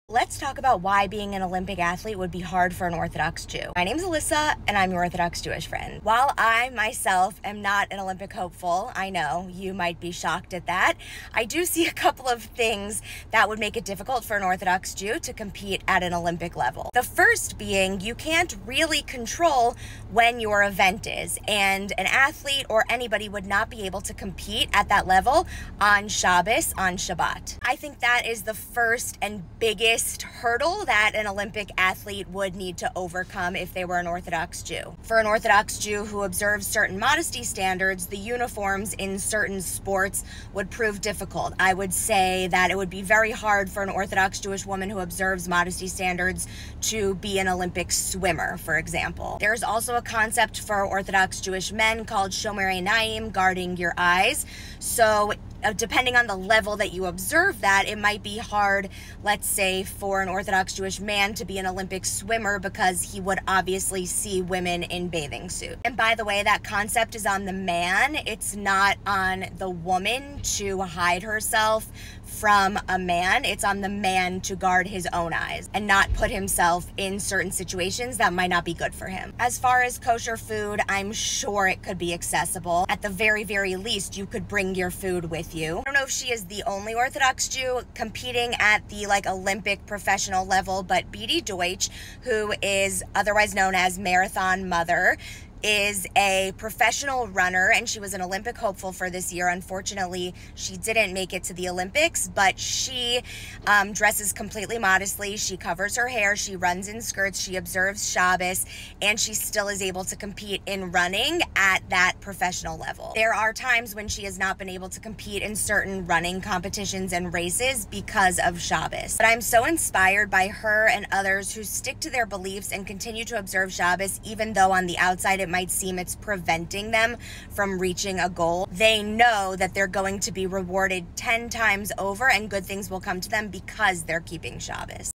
Let's talk about why being an Olympic athlete would be hard for an Orthodox Jew. My name is Alyssa, and I'm your Orthodox Jewish friend. While I myself am not an Olympic hopeful, I know you might be shocked at that, I do see a couple of things that would make it difficult for an Orthodox Jew to compete at an Olympic level. The first being you can't really control when your event is, and an athlete or anybody would not be able to compete at that level on Shabbos, on Shabbat. I think that is the first and biggest hurdle that an Olympic athlete would need to overcome if they were an Orthodox Jew. For an Orthodox Jew who observes certain modesty standards, the uniforms in certain sports would prove difficult. I would say that it would be very hard for an Orthodox Jewish woman who observes modesty standards to be an Olympic swimmer, for example. There's also a concept for Orthodox Jewish men called shomer einayim, guarding your eyes. So depending on the level that you observe that, it might be hard, let's say, for an Orthodox Jewish man to be an Olympic swimmer because he would obviously see women in bathing suits. And by the way, that concept is on the man. It's not on the woman to hide herself from a man. It's on the man to guard his own eyes and not put himself in certain situations that might not be good for him. As far as kosher food, I'm sure it could be accessible. At the very, very least, you could bring your food with you. I don't know if she is the only Orthodox Jew competing at the Olympic professional level, but Bidi Deutsch, who is otherwise known as Marathon Mother, is a professional runner, and she was an Olympic hopeful for this year. Unfortunately, she didn't make it to the Olympics, but she dresses completely modestly. She covers her hair, she runs in skirts, she observes Shabbos, and she still is able to compete in running at that professional level. There are times when she has not been able to compete in certain running competitions and races because of Shabbos. But I'm so inspired by her and others who stick to their beliefs and continue to observe Shabbos, even though on the outside it might seem it's preventing them from reaching a goal. They know that they're going to be rewarded 10 times over and good things will come to them because they're keeping Shabbos.